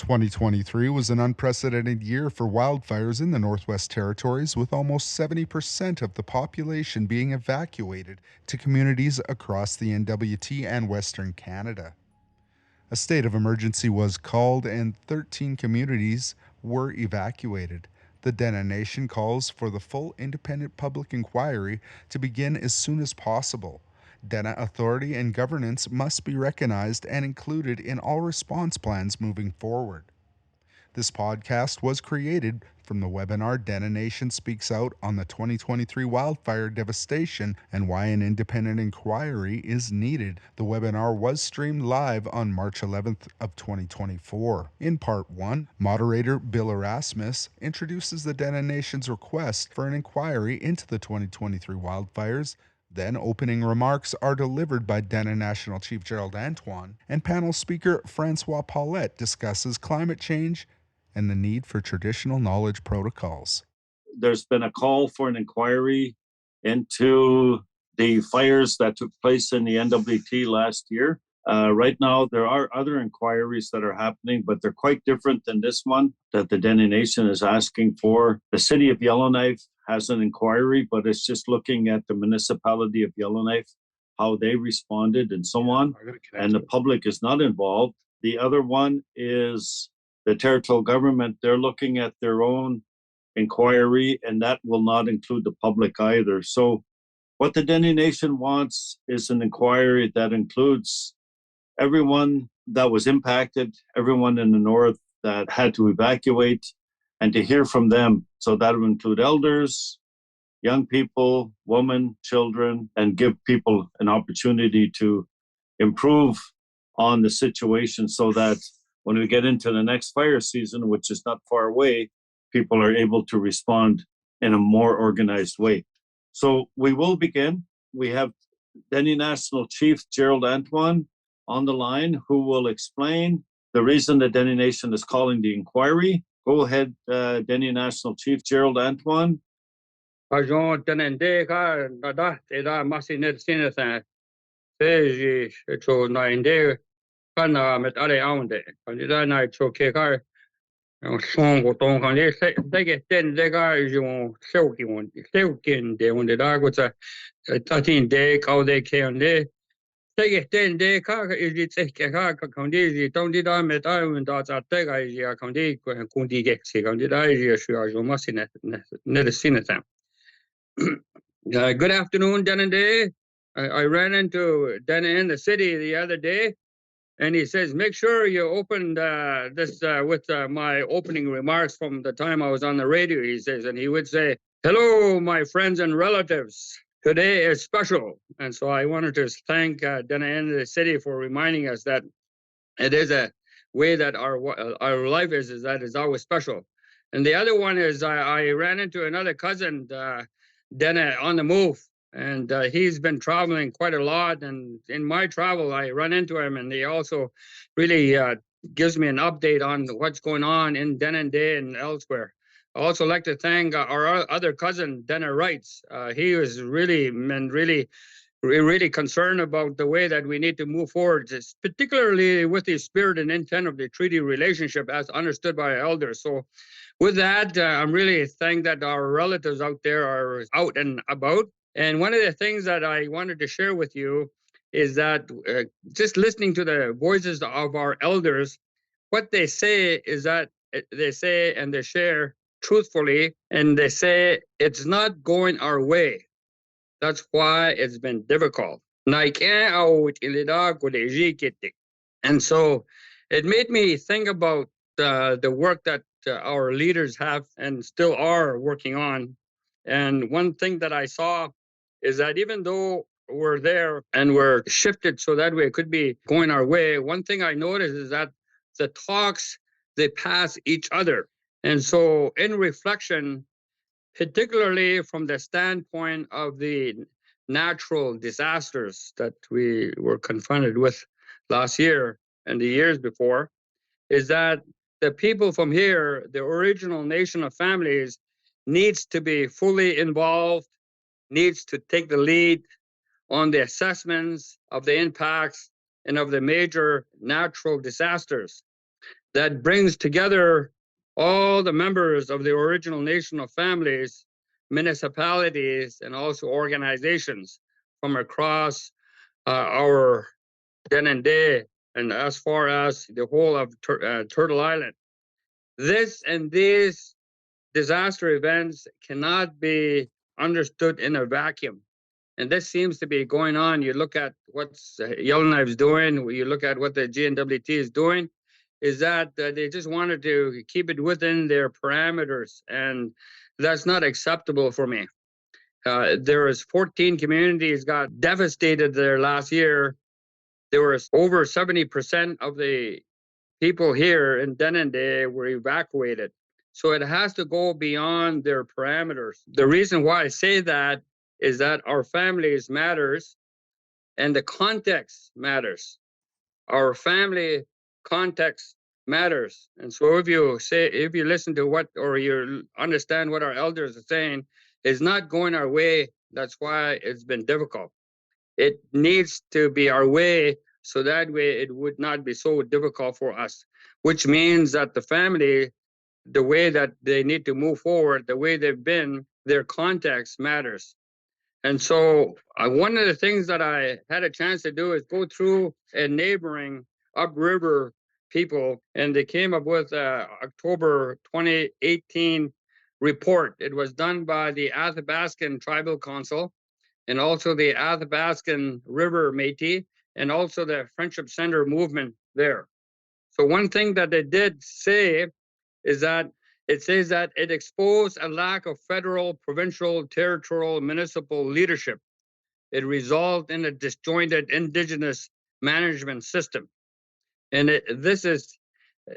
2023 was an unprecedented year for wildfires in the Northwest Territories, with almost 70% of the population being evacuated to communities across the NWT and Western Canada. A state of emergency was called and 13 communities were evacuated. The Dene Nation calls for the full independent public inquiry to begin as soon as possible. Dettah authority and governance must be recognized and included in all response plans moving forward. This podcast was created from the webinar Dene Nation Speaks Out on the 2023 Wildfire Devastation and Why an Independent Inquiry is Needed. The webinar was streamed live on March 11th of 2024. In part 1, moderator Bill Erasmus introduces the Dene Nation's request for an inquiry into the 2023 wildfires. Then opening remarks are delivered by Dene National Chief Gerald Antoine, and panel speaker Francois Paulette discusses climate change and the need for traditional knowledge protocols. There's been a call for an inquiry into the fires that took place in the NWT last year. Right now, there are other inquiries that are happening, but they're quite different than this one that the Dene Nation is asking for. The city of Yellowknife has an inquiry, but it's just looking at the municipality of Yellowknife, how they responded and so on, and the public is not involved. The other one is the territorial government. They're looking at their own inquiry, and that will not include the public either. So what the Dene Nation wants is an inquiry that includes everyone that was impacted, everyone in the north that had to evacuate, and to hear from them. So that will include elders, young people, women, children, and give people an opportunity to improve on the situation so that when we get into the next fire season, which is not far away, people are able to respond in a more organized way. So we will begin. We have Dene National Chief Gerald Antoine on the line, who will explain the reason the Dene Nation is calling the inquiry. Go ahead, Dene National Chief Gerald Antoine. Songo tong kan le dege ten dega jo seukin de onde da gota tatin de kau de ke onde dege ten de ka is it ka kan de tong de da met un da ta dega ja kan de kun de ge se kan de da ja shu jo masine ne de sineta. Good afternoon, Dene. I ran into Dene in the city the other day. And he says, make sure you open this with my opening remarks from the time I was on the radio, he says. And he would say, hello, my friends and relatives. Today is special. And so I wanted to thank Dene in the city for reminding us that it is a way that our life is that is always special. And the other one is I ran into another cousin, Dene, on the move. And he's been traveling quite a lot. And in my travel, I run into him, and he also really gives me an update on what's going on in Dene and elsewhere. I also like to thank our other cousin, Dene Wrights. He was really concerned about the way that we need to move forward, particularly with the spirit and intent of the treaty relationship as understood by our elders. So with that, I'm really thankful that our relatives out there are out and about. And one of the things that I wanted to share with you is that just listening to the voices of our elders, what they say is that they say and they share truthfully, and they say it's not going our way. That's why it's been difficult. And so it made me think about the work that our leaders have and still are working on. And one thing that I saw is that even though we're there and we're shifted so that way it could be going our way, one thing I noticed is that the talks, they pass each other. And so in reflection, particularly from the standpoint of the natural disasters that we were confronted with last year and the years before, is that the people from here, the original nation of families, needs to be fully involved, needs to take the lead on the assessments of the impacts and of the major natural disasters. that brings together all the members of the original nation of families, municipalities, and also organizations from across our Dene and as far as the whole of Turtle Island. This and these disaster events cannot be understood in a vacuum. And this seems to be going on. You look at what Yellowknife is doing, you look at what the GNWT is doing, is that they just wanted to keep it within their parameters. And that's not acceptable for me. There was 14 communities got devastated there last year. There was over 70% of the people here in Dene were evacuated. So it has to go beyond their parameters. The reason why I say that is that our families matters and the context matters. Our family context matters. And so if you listen to what, or you understand what our elders are saying, is not going our way. That's why it's been difficult. It needs to be our way, so that way it would not be so difficult for us, which means that the family, the way that they need to move forward, the way they've been, their context matters. And so one of the things that I had a chance to do is go through a neighboring upriver people, and they came up with October 2018 report. It was done by the Athabascan Tribal Council and also the Athabascan River Métis and also the Friendship Center movement there. So one thing that they did say is that it says that it exposed a lack of federal, provincial, territorial, municipal leadership. It resulted in a disjointed Indigenous management system. And this is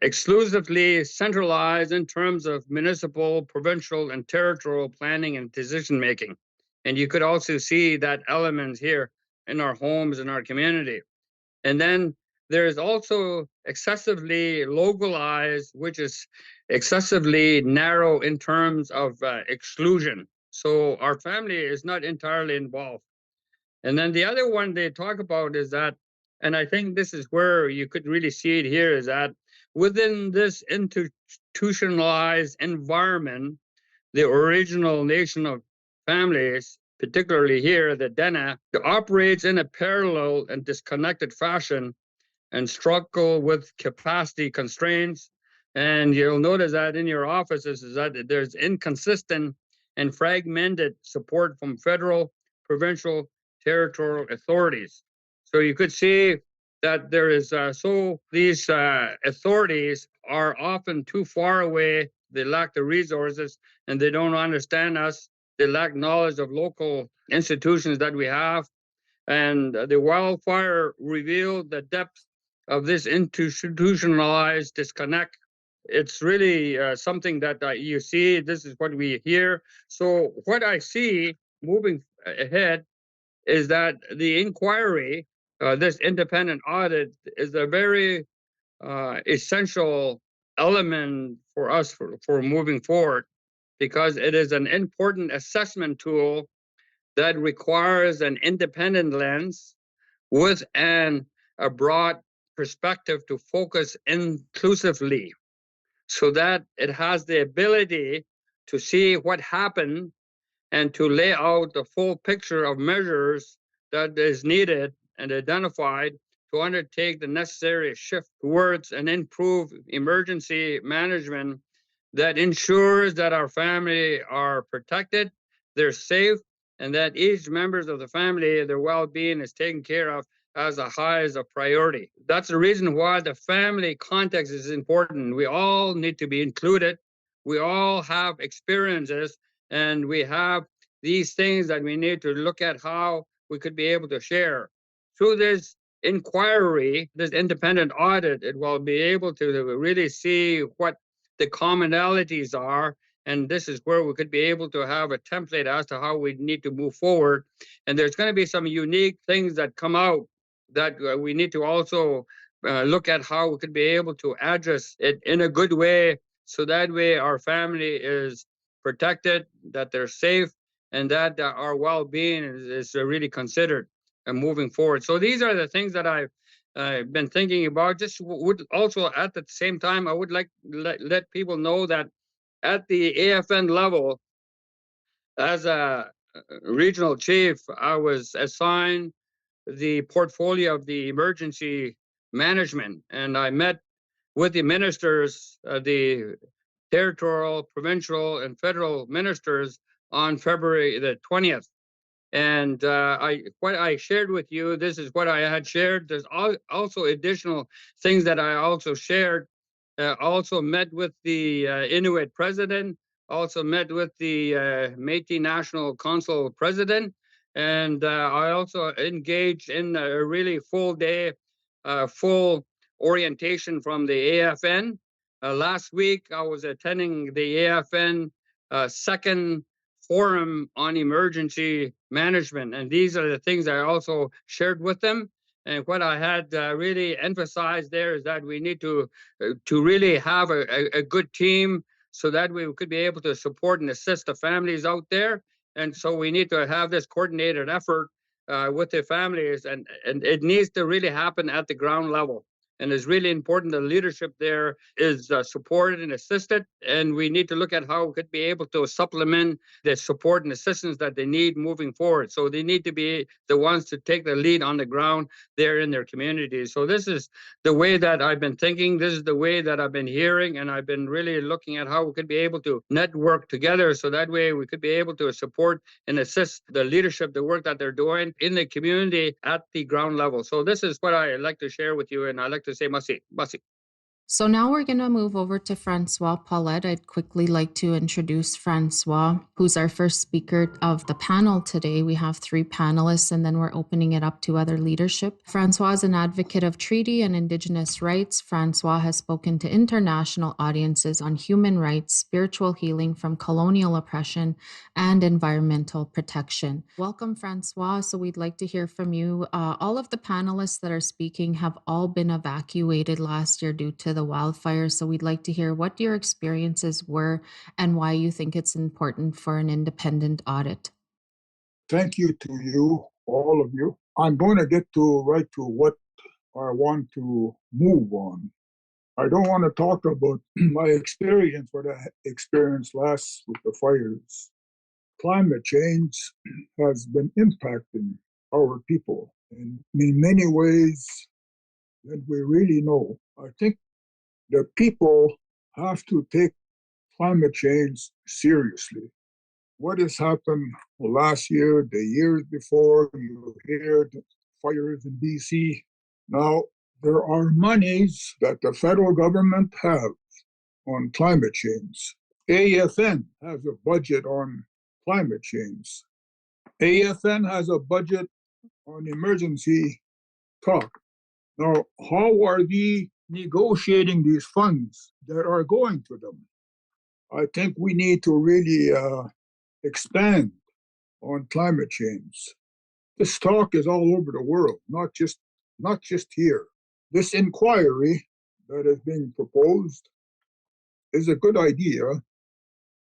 exclusively centralized in terms of municipal, provincial, and territorial planning and decision making. And you could also see that element here in our homes and our community. And then there is also excessively localized, which is excessively narrow in terms of exclusion. So our family is not entirely involved. And then the other one they talk about is that, and I think this is where you could really see it here, is that within this institutionalized environment, the original nation of families, particularly here, the Dettah, operates in a parallel and disconnected fashion and struggle with capacity constraints. And you'll notice that in your offices is that there's inconsistent and fragmented support from federal, provincial, territorial authorities. So you could see that there is these authorities are often too far away. They lack the resources and they don't understand us. They lack knowledge of local institutions that we have. And the wildfire revealed the depth of this institutionalized disconnect. It's really something that you see. This is what we hear. So what I see moving ahead is that the inquiry, this independent audit, is a very essential element for us for moving forward, because it is an important assessment tool that requires an independent lens with a broad perspective to focus inclusively, so that it has the ability to see what happened and to lay out the full picture of measures that is needed and identified to undertake the necessary shift towards an improved emergency management that ensures that our family are protected, they're safe, and that each members of the family, their well-being is taken care of as a high as a priority. That's the reason why the family context is important. We all need to be included. We all have experiences, and we have these things that we need to look at how we could be able to share. Through this inquiry, this independent audit, it will be able to really see what the commonalities are. And this is where we could be able to have a template as to how we need to move forward. And there's going to be some unique things that come out that we need to also look at how we could be able to address it in a good way, so that way our family is protected, that they're safe, and that our well-being is really considered and moving forward. So these are the things that I've I've been thinking about. Just would also at the same time, I would like let people know that at the AFN level, as a regional chief, I was assigned the portfolio of the emergency management, and I met with the ministers, the territorial, provincial, and federal ministers on February the 20th. And what I shared with you, this is what I had shared. There's also additional things that I also shared. Also met with the Inuit president, also met with the Métis National Council president, and I also engaged in a really full day, full orientation from the AFN. Last week, I was attending the AFN second forum on emergency management, and these are the things I also shared with them. And what I had really emphasized there is that we need to really have a good team so that we could be able to support and assist the families out there. And so we need to have this coordinated effort with the families, and it needs to really happen at the ground level. And it's really important the leadership there is supported and assisted. And we need to look at how we could be able to supplement the support and assistance that they need moving forward. So they need to be the ones to take the lead on the ground there in their communities. So this is the way that I've been thinking. This is the way that I've been hearing. And I've been really looking at how we could be able to network together so that way we could be able to support and assist the leadership, the work that they're doing in the community at the ground level. So this is what I like to share with you. And I like to say, Masi. So now we're going to move over to Francois Paulette. I'd quickly like to introduce Francois, who's our first speaker of the panel today. We have 3 panelists, and then we're opening it up to other leadership. Francois is an advocate of treaty and Indigenous rights. Francois has spoken to international audiences on human rights, spiritual healing from colonial oppression, and environmental protection. Welcome, Francois. So we'd like to hear from you. All of the panelists that are speaking have all been evacuated last year due to the wildfires. So we'd like to hear what your experiences were and why you think it's important for an independent audit. Thank you to you, all of you. I'm going to get right to what I want to move on. I don't want to talk about my experience, what I experienced last with the fires. Climate change has been impacting our people in many ways that we really know. I think the people have to take climate change seriously. What has happened last year, the years before, you hear the fires in BC. Now, there are monies that the federal government have on climate change. AFN has a budget on climate change. AFN has a budget on emergency talk. Now, how are they negotiating these funds that are going to them? I think we need to really expand on climate change. This talk is all over the world, not just here. This inquiry that is being proposed is a good idea.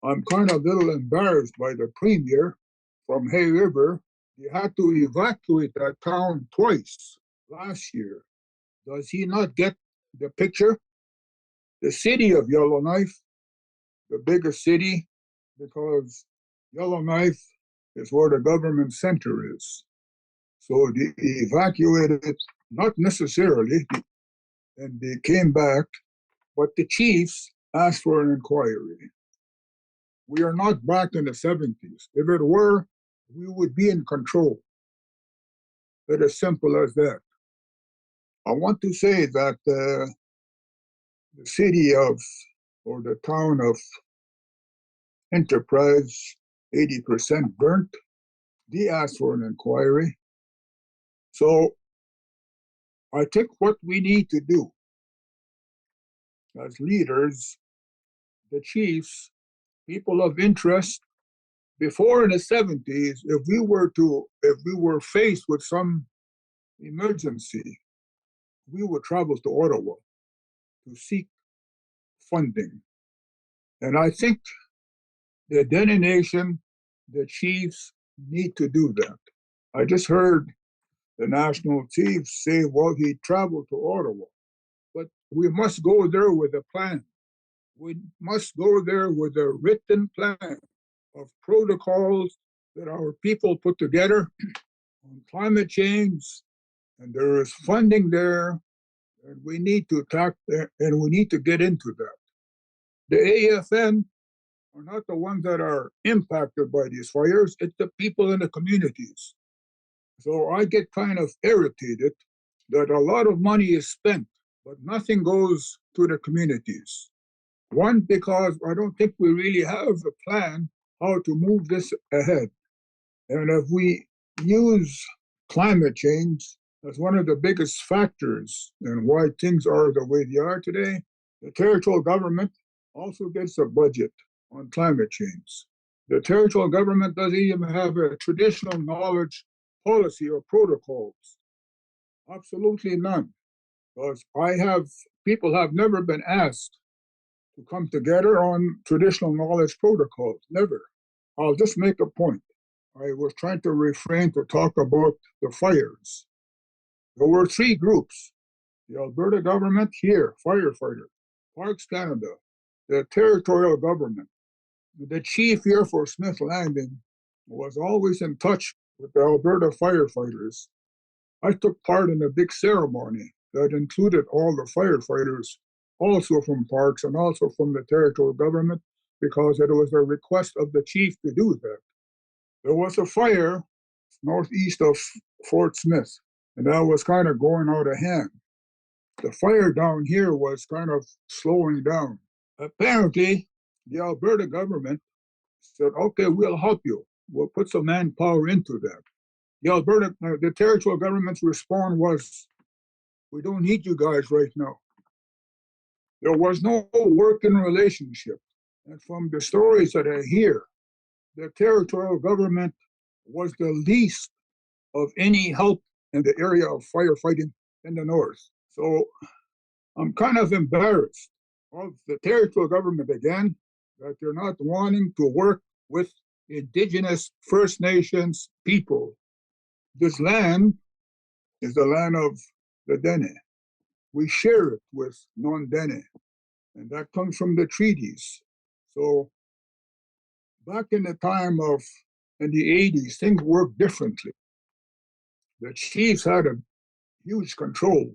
I'm kind of a little embarrassed by the premier from Hay River. He had to evacuate that town twice last year. Does he not get the picture? The city of Yellowknife, the biggest city, because Yellowknife is where the government center is. So they evacuated it, not necessarily, and they came back, but the chiefs asked for an inquiry. We are not back in the 70s. If it were, we would be in control. It's as simple as that. I want to say that the city of, or the town of Enterprise, 80% burnt. They asked for an inquiry. So I think what we need to do as leaders, the chiefs, people of interest, before in the 70s, if we were faced with some emergency, we would travel to Ottawa to seek funding. And I think the Dene Nation, the chiefs need to do that. I just heard the national chiefs say, well, he traveled to Ottawa. But we must go there with a plan. We must go there with a written plan of protocols that our people put together on climate change, and there is funding there, and we need to attack that, and we need to get into that. The AFN are not the ones that are impacted by these fires, it's the people in the communities. So I get kind of irritated that a lot of money is spent, but nothing goes to the communities. One, because I don't think we really have a plan how to move this ahead. And if we use climate change as one of the biggest factors in why things are the way they are today, the territorial government also gets a budget on climate change. The territorial government doesn't even have a traditional knowledge policy or protocols. Absolutely none. Because people have never been asked to come together on traditional knowledge protocols. Never. I'll just make a point. I was trying to refrain to talk about the fires. There were three groups: the Alberta government here, firefighters; Parks Canada; the territorial government. The chief here for Smith Landing was always in touch with the Alberta firefighters. I took part in a big ceremony that included all the firefighters, also from Parks and also from the territorial government, because it was a request of the chief to do that. There was a fire northeast of Fort Smith, and that was kind of going out of hand. The fire down here was kind of slowing down. Apparently, the Alberta government said, okay, we'll help you. We'll put some manpower into that. The territorial government's response was, we don't need you guys right now. There was no working relationship. And from the stories that I hear, the territorial government was the least of any help in the area of firefighting in the north. So I'm kind of embarrassed of the territorial government again, that they're not wanting to work with Indigenous First Nations people. This land is the land of the Dene. We share it with non-Dene, and that comes from the treaties. So back in the time of, in the 80s, things worked differently. The chiefs had a huge control,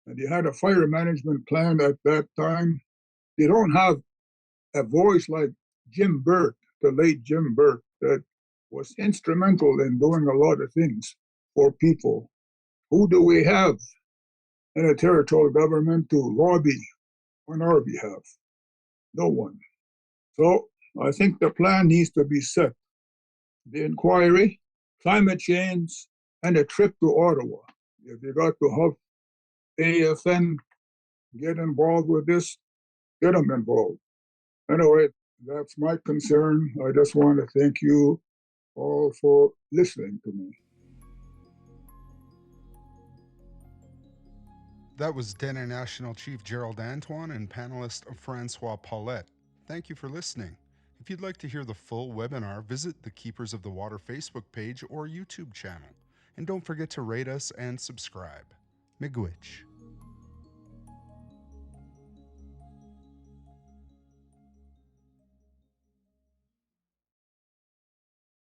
and they had a fire management plan at that time. They don't have a voice like Jim Burke, the late Jim Burke, that was instrumental in doing a lot of things for people. Who do we have in a territorial government to lobby on our behalf? No one. So I think the plan needs to be set. The inquiry, climate change, and a trip to Ottawa. If you got to help AFN get involved with this, get them involved. Anyway, that's my concern. I just want to thank you all for listening to me. That was Dene National Chief Gerald Antoine and panelist Francois Paulette. Thank you for listening. If you'd like to hear the full webinar, visit the Keepers of the Water Facebook page or YouTube channel. And don't forget to rate us and subscribe. Miigwech.